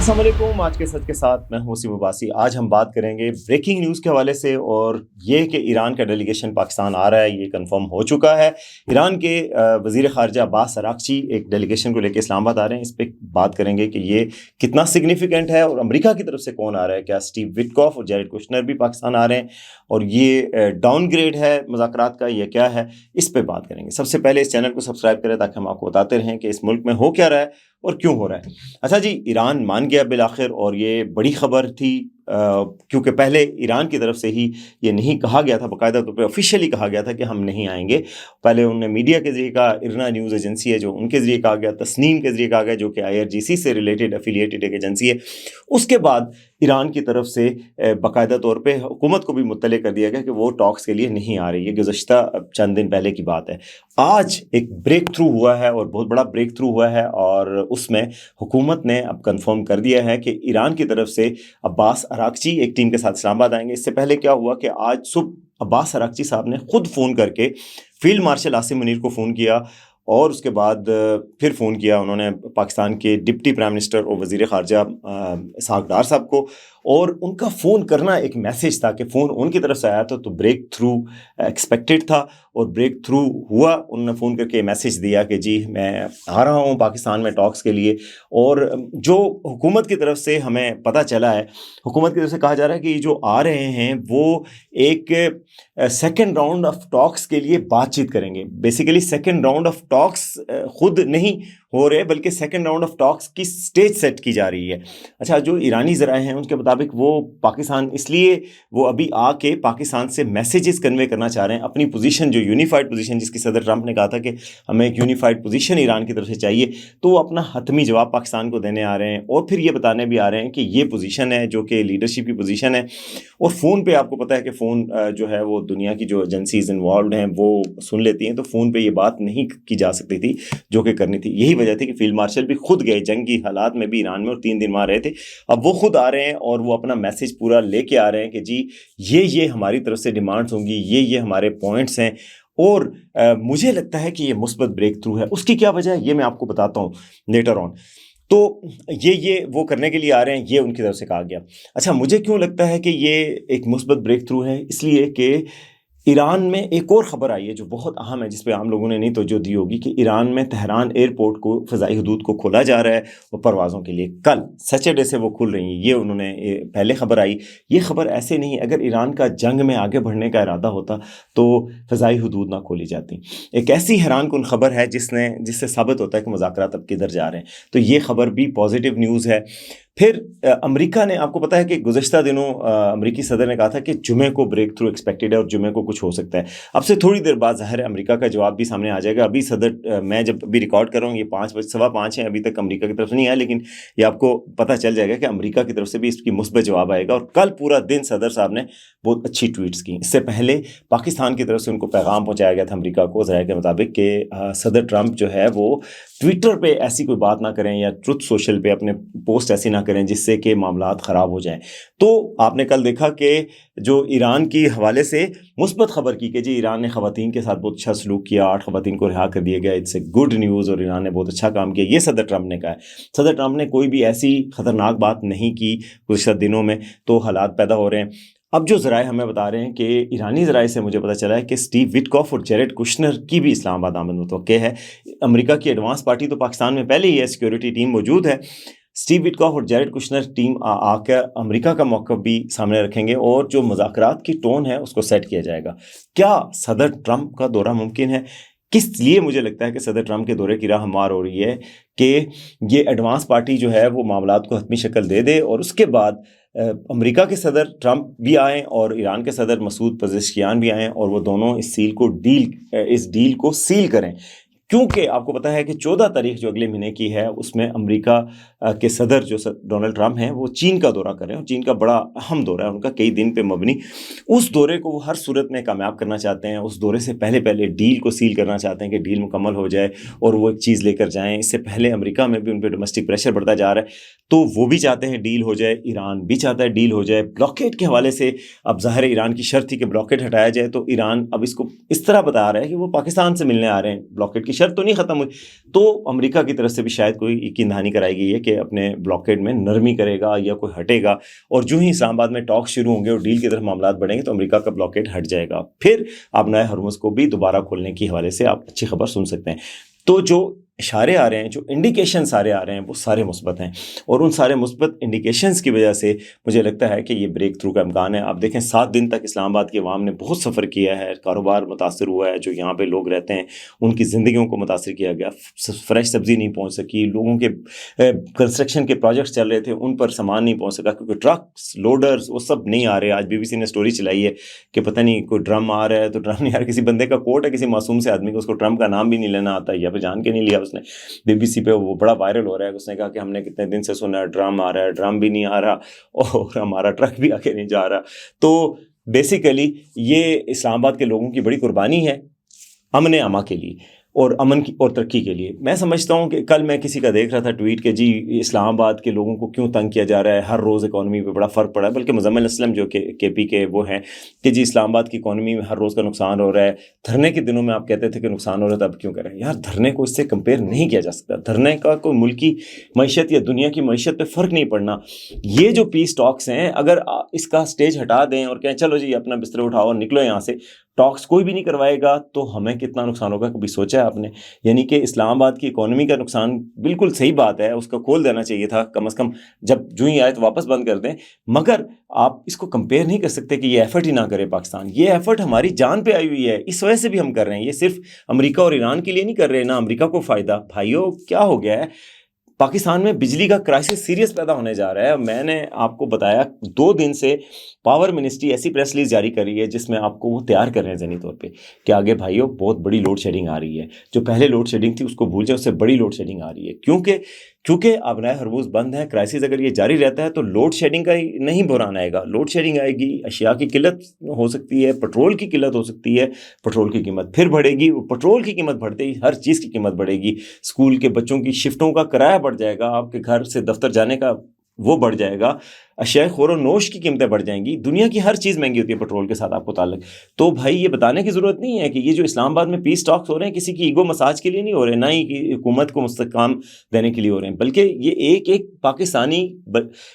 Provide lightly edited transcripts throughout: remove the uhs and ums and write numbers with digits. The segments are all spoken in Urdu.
السلام علیکم. آج کے سچ کے ساتھ میں ہوں وسیم عباسی. آج ہم بات کریں گے بریکنگ نیوز کے حوالے سے, اور یہ کہ ایران کا ڈیلیگیشن پاکستان آ رہا ہے, یہ کنفرم ہو چکا ہے. ایران کے وزیر خارجہ عباس اراغچی ایک ڈیلیگیشن کو لے کے اسلام آباد آ رہے ہیں. اس پہ بات کریں گے کہ یہ کتنا سگنیفیکنٹ ہے, اور امریکہ کی طرف سے کون آ رہا ہے, کیا اسٹیو وٹکاف اور جیریڈ کوشنر بھی پاکستان آ رہے ہیں, اور یہ ڈاؤن گریڈ ہے مذاکرات کا, یہ کیا ہے, اس پہ بات کریں گے. سب سے پہلے اس چینل کو سبسکرائب کریں تاکہ ہم آپ کو بتاتے رہیں کہ اس ملک میں ہو کیا رہا ہے اور کیوں ہو رہا ہے. اچھا جی, ایران مان گیا بالآخر, اور یہ بڑی خبر تھی کیونکہ پہلے ایران کی طرف سے ہی یہ نہیں کہا گیا تھا, باقاعدہ طور پہ آفیشیلی کہا گیا تھا کہ ہم نہیں آئیں گے. پہلے انہوں نے میڈیا کے ذریعے کہا, ارنا نیوز ایجنسی ہے جو ان کے ذریعے کہا گیا, تسنیم کے ذریعے کہا گیا جو کہ IRGC سے ریلیٹڈ افیلیٹڈ ایک ایجنسی ہے. اس کے بعد ایران کی طرف سے باقاعدہ طور پہ حکومت کو بھی مطلع کر دیا گیا کہ وہ ٹاکس کے لیے نہیں آ رہی ہے. گزشتہ چند دن پہلے کی بات ہے. آج ایک بریک تھرو ہوا ہے, اور بہت بڑا بریک تھرو ہوا ہے, اور اس میں حکومت نے اب کنفرم کر دیا ہے کہ ایران کی طرف سے عباس اراغچی ایک ٹیم کے ساتھ اسلام آباد آئیں گے. اس سے پہلے کیا ہوا کہ آج صبح عباس اراغچی صاحب نے خود فون کر کے فیلڈ مارشل عاصم منیر کو فون کیا, اور اس کے بعد پھر فون کیا انہوں نے پاکستان کے ڈپٹی پرائم منسٹر اور وزیر خارجہ اسحاق ڈار صاحب کو, اور ان کا فون کرنا ایک میسیج تھا کہ فون ان کی طرف سے آیا تھا, تو بریک تھرو ایکسپیکٹڈ تھا, اور بریک تھرو ہوا. انہوں نے فون کر کے میسیج دیا کہ جی میں آ رہا ہوں پاکستان میں ٹاکس کے لیے. اور جو حکومت کی طرف سے ہمیں پتہ چلا ہے, حکومت کی طرف سے کہا جا رہا ہے کہ یہ جو آ رہے ہیں وہ ایک سیکنڈ راؤنڈ آف ٹاکس کے لیے بات چیت کریں گے. بیسیکلی سیکنڈ راؤنڈ آف ٹاکس خود نہیں ہو رہے, بلکہ سیکنڈ راؤنڈ آف ٹاکس کی سٹیج سیٹ کی جا رہی ہے. اچھا, جو ایرانی ذرائع ہیں ان کے مطابق وہ پاکستان اس لیے وہ ابھی آ کے پاکستان سے میسیجز کنوے کرنا چاہ رہے ہیں, اپنی پوزیشن جو یونیفائڈ پوزیشن جس کی صدر ٹرمپ نے کہا تھا کہ ہمیں ایک یونیفائڈ پوزیشن ایران کی طرف سے چاہیے, تو وہ اپنا حتمی جواب پاکستان کو دینے آ رہے ہیں, اور پھر یہ بتانے بھی آ رہے ہیں کہ یہ پوزیشن ہے جو کہ لیڈرشپ کی پوزیشن ہے. اور فون پہ آپ کو پتہ ہے کہ فون جو ہے وہ دنیا کی جو ایجنسیز انوالوڈ ہیں وہ سن لیتی ہیں, تو فون پہ یہ بات نہیں کی جا سکتی تھی جو کہ کرنی تھی. یہی وجہ تھی کہ فیلڈ مارشل بھی خود گئے جنگی حالات میں بھی ایران میں, اور 3 دن وہاں رہے تھے. اب وہ خود آ رہے ہیں اور وہ اپنا میسیج پورا لے کے آ رہے ہیں کہ جی یہ ہماری طرف سے ڈیمانڈز ہوں گی, یہ ہمارے پوائنٹس ہیں, اور مجھے لگتا ہے کہ یہ مثبت بریک تھرو ہے. اس کی کیا وجہ ہے یہ میں آپ کو بتاتا ہوں لیٹر آن. تو یہ وہ کرنے کے لیے آ رہے ہیں, یہ ان کی طرف سے کہا گیا. اچھا, مجھے کیوں لگتا ہے کہ یہ ایک مثبت بریک تھرو ہے, اس لیے کہ ایران میں ایک اور خبر آئی ہے جو بہت اہم ہے, جس پہ عام لوگوں نے نہیں توجہ دی ہوگی, کہ ایران میں تہران ایئرپورٹ کو, فضائی حدود کو کھولا جا رہا ہے وہ پروازوں کے لیے. کل سیٹرڈے سے وہ کھل رہی ہیں, یہ انہوں نے پہلے خبر آئی. یہ خبر ایسے نہیں, اگر ایران کا جنگ میں آگے بڑھنے کا ارادہ ہوتا تو فضائی حدود نہ کھولی جاتی. ایک ایسی حیران کن خبر ہے جس سے ثابت ہوتا ہے کہ مذاکرات اب کدھر جا رہے ہیں. تو یہ خبر بھی پازیٹیو نیوز ہے. پھر امریکہ نے, آپ کو پتہ ہے کہ گزشتہ دنوں امریکی صدر نے کہا تھا کہ جمعے کو بریک تھرو ایکسپیکٹڈ ہے, اور جمعے کو کچھ ہو سکتا ہے. اب سے تھوڑی دیر بعد ظاہر ہے امریکہ کا جواب بھی سامنے آ جائے گا. ابھی صدر, میں جب ابھی ریکارڈ کر رہا ہوں یہ 5:15 ہیں, ابھی تک امریکہ کی طرف سے نہیں آیا, لیکن یہ آپ کو پتہ چل جائے گا کہ امریکہ کی طرف سے بھی اس کی مثبت جواب آئے گا. اور کل پورا دن صدر صاحب نے بہت اچھی ٹویٹس کی. اس سے پہلے پاکستان کی طرف سے ان کو پیغام پہنچایا گیا تھا امریکہ کو ذرائع کے مطابق کہ صدر ٹرمپ جو ہے وہ ٹویٹر پہ ایسی کوئی بات نہ کریں, یا ٹروتھ سوشل پہ اپنے پوسٹ ایسی نہ کریں جس سے کہ معاملات خراب ہو جائیں. تو آپ نے کل دیکھا کہ جو ایران کی حوالے سے مثبت خبر کی کہ جی ایران نے خواتین کے ساتھ بہت اچھا سلوک کیا, 8 خواتین کو رہا کر دیا گیا, اٹس اے گڈ نیوز, اور ایران نے بہت اچھا کام کیا. یہ صدر ٹرمپ نے کہا ہے. صدر ٹرمپ نے کوئی بھی ایسی خطرناک بات نہیں کی گزشتہ دنوں میں, تو حالات پیدا ہو رہے ہیں. اب جو ذرائع ہمیں بتا رہے ہیں کہ ایرانی ذرائع سے مجھے پتہ چلا ہے کہ اسٹیو وٹکاف اور جیریڈ کوشنر کی بھی اسلام آباد آمد متوقع ہے. امریکہ کی ایڈوانس پارٹی تو پاکستان میں پہلے ہی ہے, سیکیورٹی ٹیم موجود ہے. اسٹیو وٹکاف اور جیریڈ کوشنر ٹیم آ کر امریکہ کا موقف بھی سامنے رکھیں گے, اور جو مذاکرات کی ٹون ہے اس کو سیٹ کیا جائے گا. کیا صدر ٹرمپ کا دورہ ممکن ہے؟ کس لیے مجھے لگتا ہے کہ صدر ٹرمپ کے دورے کی راہ ہموار ہو رہی ہے کہ یہ ایڈوانس پارٹی جو ہے وہ معاملات کو حتمی شکل دے دے, اور اس کے بعد امریکہ کے صدر ٹرمپ بھی آئیں اور ایران کے صدر مسعود پزشکیان بھی آئیں, اور وہ دونوں اس ڈیل کو سیل کریں. کیونکہ آپ کو پتہ ہے کہ 14 تاریخ جو اگلے مہینے کی ہے اس میں امریکہ کے صدر جو ڈونلڈ ٹرمپ ہیں وہ چین کا دورہ کر رہے ہیں, اور چین کا بڑا اہم دورہ ہے ان کا, کئی دن پہ مبنی. اس دورے کو وہ ہر صورت میں کامیاب کرنا چاہتے ہیں. اس دورے سے پہلے ڈیل کو سیل کرنا چاہتے ہیں کہ ڈیل مکمل ہو جائے اور وہ ایک چیز لے کر جائیں. اس سے پہلے امریکہ میں بھی ان پہ ڈومیسٹک پریشر بڑھتا جا رہا ہے, تو وہ بھی چاہتے ہیں ڈیل ہو جائے, ایران بھی چاہتا ہے ڈیل ہو جائے. بلاکیٹ کے حوالے سے اب ظاہر ایران کی شرط تھی کہ بلاکیٹ ہٹایا جائے, تو ایران اب اس کو اس طرح بتا رہا ہے کہ وہ پاکستان سے ملنے آ رہے ہیں. بلاکیٹ کی شرط تو نہیں ختم ہوئی. تو امریکہ کی طرف سے بھی شاید کوئی یقین دہانی کرائی گئی ہے کہ اپنے بلاکیڈ میں نرمی کرے گا یا کوئی ہٹے گا, اور جو ہی اسلام آباد میں ٹاک شروع ہوں گے اور ڈیل کی طرف معاملات بڑھیں گے تو امریکہ کا بلاکیڈ ہٹ جائے گا. پھر آپ نئے ہرمز کو بھی دوبارہ کھولنے کے حوالے سے آپ اچھی خبر سن سکتے ہیں. تو جو اشارے آ رہے ہیں, جو انڈیکیشن سارے آ رہے ہیں, وہ سارے مثبت ہیں, اور ان سارے مثبت انڈیکیشنز کی وجہ سے مجھے لگتا ہے کہ یہ بریک تھرو کا امکان ہے. آپ دیکھیں 7 دن تک اسلام آباد کے عوام نے بہت سفر کیا ہے, کاروبار متاثر ہوا ہے, جو یہاں پہ لوگ رہتے ہیں ان کی زندگیوں کو متاثر کیا گیا, فریش سبزی نہیں پہنچ سکی, لوگوں کے کنسٹرکشن کے پروجیکٹس چل رہے تھے ان پر سامان نہیں پہنچ سکا کیونکہ ٹرکس لوڈرز وہ سب نہیں آ رہے. آج BBC نے سٹوری چلائی ہے کہ پتہ نہیں کوئی ڈرم آ رہا ہے تو ڈرم نہیں آ رہا, کسی بندے کا کوٹ ہے, کسی معصوم سے آدمی کو, اس کو ٹرمپ کا نام بھی نہیں لینا آتا یا پھر جان کے نہیں لیا اس نے. BBC پہ وہ بڑا وائرل ہو رہا ہے, اس نے کہا کہ ہم نے کتنے دن سے سنا ہے ڈرم آ رہا ہے, ڈرم بھی نہیں آ رہا اور ہمارا ٹرک بھی آگے نہیں جا رہا. تو بیسیکلی یہ اسلام آباد کے لوگوں کی بڑی قربانی ہے امن اما کے لیے اور امن کی اور ترقی کے لیے. میں سمجھتا ہوں کہ کل میں کسی کا دیکھ رہا تھا ٹویٹ کہ جی اسلام آباد کے لوگوں کو کیوں تنگ کیا جا رہا ہے, ہر روز اکانومی پہ بڑا فرق پڑا ہے, بلکہ مزمل اسلم جو کہ KP کے وہ ہیں کہ جی اسلام آباد کی اکانومی میں ہر روز کا نقصان ہو رہا ہے. دھرنے کے دنوں میں آپ کہتے تھے کہ نقصان ہو رہا تھا, اب کیوں کریں یار؟ دھرنے کو اس سے کمپیئر نہیں کیا جا سکتا. دھرنے کا کوئی ملکی معیشت یا دنیا کی معیشت پہ فرق نہیں پڑنا. یہ جو پیس ٹاکس ہیں, اگر اس کا سٹیج ہٹا دیں اور کہیں چلو جی اپنا بستر اٹھاؤ اور نکلو یہاں سے, ٹاکس کوئی بھی نہیں کروائے گا, تو ہمیں کتنا نقصان ہوگا کبھی سوچا ہے آپ نے؟ یعنی کہ اسلام آباد کی اکانومی کا نقصان بالکل صحیح بات ہے, اس کا کھول دینا چاہیے تھا کم از کم, جب جو ہی آئے تو واپس بند کر دیں. مگر آپ اس کو کمپیئر نہیں کر سکتے کہ یہ ایفرٹ ہی نہ کرے پاکستان. یہ ایفرٹ ہماری جان پہ آئی ہوئی ہے, اس وجہ سے بھی ہم کر رہے ہیں. یہ صرف امریکہ اور ایران کے لیے نہیں کر رہے, نہ امریکہ کو فائدہ. بھائیو کیا ہو گیا ہے, پاکستان میں بجلی کا کرائسس سیریس پیدا ہونے جا رہا ہے. میں نے آپ کو بتایا 2 دن سے پاور منسٹری ایسی پریس ریلیز جاری کر رہی ہے جس میں آپ کو وہ تیار کر رہے ہیں ذہنی طور پہ کہ آگے بھائیو بہت بڑی لوڈ شیڈنگ آ رہی ہے. جو پہلے لوڈ شیڈنگ تھی اس کو بھول جائے, اس سے بڑی لوڈ شیڈنگ آ رہی ہے. کیونکہ اب نئے ہرموز بند ہیں, کرائسس اگر یہ جاری رہتا ہے تو لوڈ شیڈنگ کا ہی نہیں بحران آئے گا. لوڈ شیڈنگ آئے گی, اشیاء کی قلت ہو سکتی ہے, پٹرول کی قلت ہو سکتی ہے, پٹرول کی قیمت پھر بڑھے گی. پٹرول کی قیمت بڑھتے ہی ہر چیز کی قیمت بڑھے گی. اسکول کے بچوں کی شفٹوں کا کرایہ بڑھ جائے گا, آپ کے گھر سے دفتر جانے کا وہ بڑھ جائے گا, اشیاء خور و نوش کی قیمتیں بڑھ جائیں گی. دنیا کی ہر چیز مہنگی ہوتی ہے پٹرول کے ساتھ آپ کو تعلق. تو بھائی یہ بتانے کی ضرورت نہیں ہے کہ یہ جو اسلام آباد میں پیس ٹاکس ہو رہے ہیں کسی کی ایگو مساج کے لیے نہیں ہو رہے, نہ ہی حکومت کو مستحکام دینے کے لیے ہو رہے ہیں, بلکہ یہ ایک پاکستانی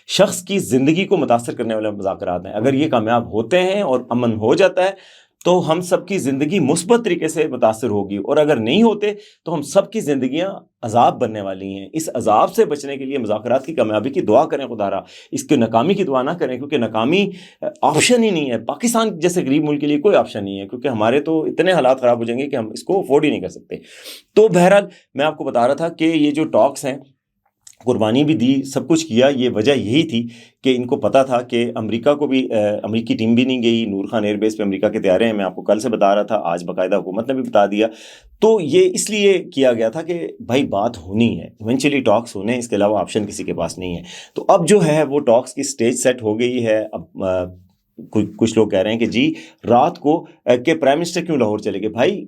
شخص کی زندگی کو متاثر کرنے والے مذاکرات ہیں. اگر یہ کامیاب ہوتے ہیں اور امن ہو جاتا ہے تو ہم سب کی زندگی مثبت طریقے سے متاثر ہوگی, اور اگر نہیں ہوتے تو ہم سب کی زندگیاں عذاب بننے والی ہیں. اس عذاب سے بچنے کے لیے مذاکرات کی کامیابی کی دعا کریں خدا را, اس کے ناکامی کی دعا نہ کریں, کیونکہ ناکامی آپشن ہی نہیں ہے. پاکستان جیسے غریب ملک کے لیے کوئی آپشن نہیں ہے, کیونکہ ہمارے تو اتنے حالات خراب ہو جائیں گے کہ ہم اس کو افورڈ ہی نہیں کر سکتے. تو بہرحال میں آپ کو بتا رہا تھا کہ یہ جو ٹاکس ہیں, قربانی بھی دی, سب کچھ کیا, یہ وجہ یہی تھی کہ ان کو پتا تھا کہ امریکہ کو بھی امریکی ٹیم بھی نہیں گئی. نور خان ایئر بیس پہ امریکہ کے طیارے ہیں, میں آپ کو کل سے بتا رہا تھا, آج باقاعدہ حکومت نے بھی بتا دیا. تو یہ اس لیے کیا گیا تھا کہ بھائی بات ہونی ہے, ایونچولی ٹاکس ہونے, اس کے علاوہ آپشن کسی کے پاس نہیں ہے. تو اب جو ہے وہ ٹاکس کی سٹیج سیٹ ہو گئی ہے. اب کچھ لوگ کہہ رہے ہیں کہ جی رات کو کہ پرائم منسٹر کیوں لاہور چلے گئے. بھائی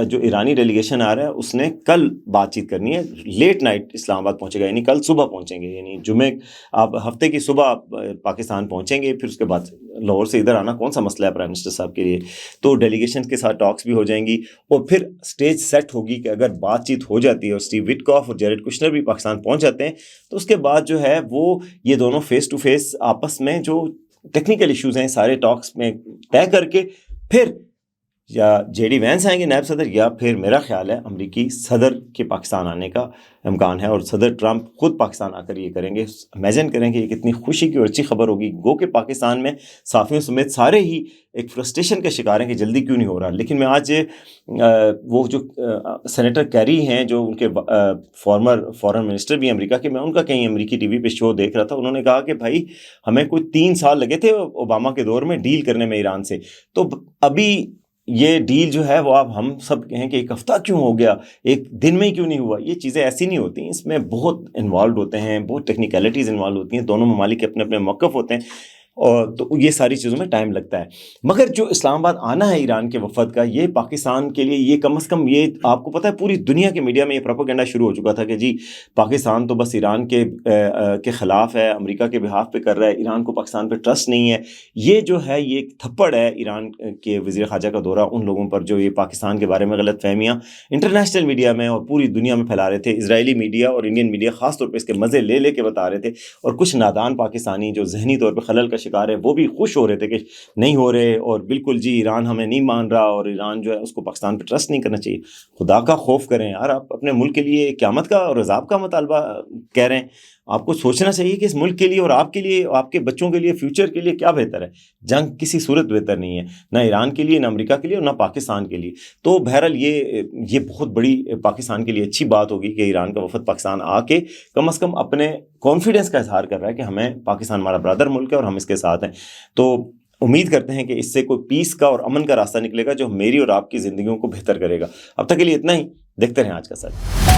جو ایرانی ڈیلیگیشن آ رہا ہے اس نے کل بات چیت کرنی ہے, لیٹ نائٹ اسلام آباد پہنچے گا, یعنی کل صبح پہنچیں گے, یعنی جمعے آپ ہفتے کی صبح پاکستان پہنچیں گے. پھر اس کے بعد لاہور سے ادھر آنا کون سا مسئلہ ہے پرائم منسٹر صاحب کے لیے. تو ڈیلیگیشن کے ساتھ ٹاکس بھی ہو جائیں گی, اور پھر سٹیج سیٹ ہوگی کہ اگر بات چیت ہو جاتی ہے اور اسٹیو وٹکاف اور جیریڈ کشنر بھی پاکستان پہنچ جاتے ہیں, تو اس کے بعد جو ہے وہ یہ دونوں فیس ٹو فیس آپس میں جو ٹیکنیکل ایشوز ہیں سارے ٹاکس میں طے کر کے پھر یا JD وینس آئیں گے نائب صدر, یا پھر میرا خیال ہے امریکی صدر کے پاکستان آنے کا امکان ہے, اور صدر ٹرمپ خود پاکستان آ کر یہ کریں گے. امیجن کریں کہ یہ کتنی خوشی کی اور اچھی خبر ہوگی. گو کہ پاکستان میں صحافیوں سمیت سارے ہی ایک فرسٹریشن کا شکار ہیں کہ جلدی کیوں نہیں ہو رہا. لیکن میں آج وہ جو سینیٹر کیری ہیں جو ان کے فارمر فارن منسٹر بھی امریکہ کے, میں ان کا کہیں امریکی ٹی وی پہ شو دیکھ رہا تھا, انہوں نے کہا کہ بھائی ہمیں کوئی 3 سال لگے تھے اوباما کے دور میں ڈیل کرنے میں ایران سے, تو ابھی یہ ڈیل جو ہے وہ اب ہم سب کہیں کہ 1 ہفتہ کیوں ہو گیا, 1 دن میں ہی کیوں نہیں ہوا. یہ چیزیں ایسی نہیں ہوتی, اس میں بہت انوالوڈ ہوتے ہیں, بہت ٹیکنیکلٹیز انوالو ہوتی ہیں, دونوں ممالک کے اپنے اپنے موقف ہوتے ہیں. اور تو یہ ساری چیزوں میں ٹائم لگتا ہے. مگر جو اسلام آباد آنا ہے ایران کے وفد کا، یہ پاکستان کے لیے یہ کم از کم، یہ آپ کو پتہ ہے پوری دنیا کے میڈیا میں یہ پروپیگنڈا شروع ہو چکا تھا کہ جی پاکستان تو بس ایران کے خلاف ہے، امریکہ کے بہاف پہ کر رہا ہے، ایران کو پاکستان پہ ٹرسٹ نہیں ہے. یہ جو ہے یہ ایک تھپڑ ہے ایران کے وزیر خارجہ کا دورہ ان لوگوں پر جو یہ پاکستان کے بارے میں غلط فہمیاں انٹرنیشنل میڈیا میں اور پوری دنیا میں پھیلا رہے تھے. اسرائیلی میڈیا اور انڈین میڈیا خاص طور پہ اس کے مزے لے لے کے بتا رہے تھے، اور کچھ نادان پاکستانی جو ذہنی طور پہ خلل کا شکار ہے وہ بھی خوش ہو رہے تھے کہ نہیں ہو رہے، اور بالکل جی ایران ہمیں نہیں مان رہا اور ایران جو ہے اس کو پاکستان پہ ٹرسٹ نہیں کرنا چاہیے. خدا کا خوف کریں یار، آپ اپنے ملک کے لیے قیامت کا اور عذاب کا مطالبہ کہہ رہے ہیں. آپ کو سوچنا چاہیے کہ اس ملک کے لیے اور آپ کے لیے، آپ کے بچوں کے لیے، فیوچر کے لیے کیا بہتر ہے. جنگ کسی صورت بہتر نہیں ہے، نہ ایران کے لیے، نہ امریکہ کے لیے، اور نہ پاکستان کے لیے. تو بہرحال یہ بہت بڑی پاکستان کے لیے اچھی بات ہوگی کہ ایران کا وفد پاکستان آ کے کم از کم اپنے کانفیڈنس کا اظہار کر رہا ہے کہ ہمیں پاکستان ہمارا برادر ملک ہے اور ہم اس کے ساتھ ہیں. تو امید کرتے ہیں کہ اس سے کوئی پیس کا اور امن کا راستہ نکلے گا جو میری اور آپ کی زندگیوں کو بہتر کرے گا. اب تک کے لیے اتنا ہی. دیکھتے رہیں آج کا ساتھ.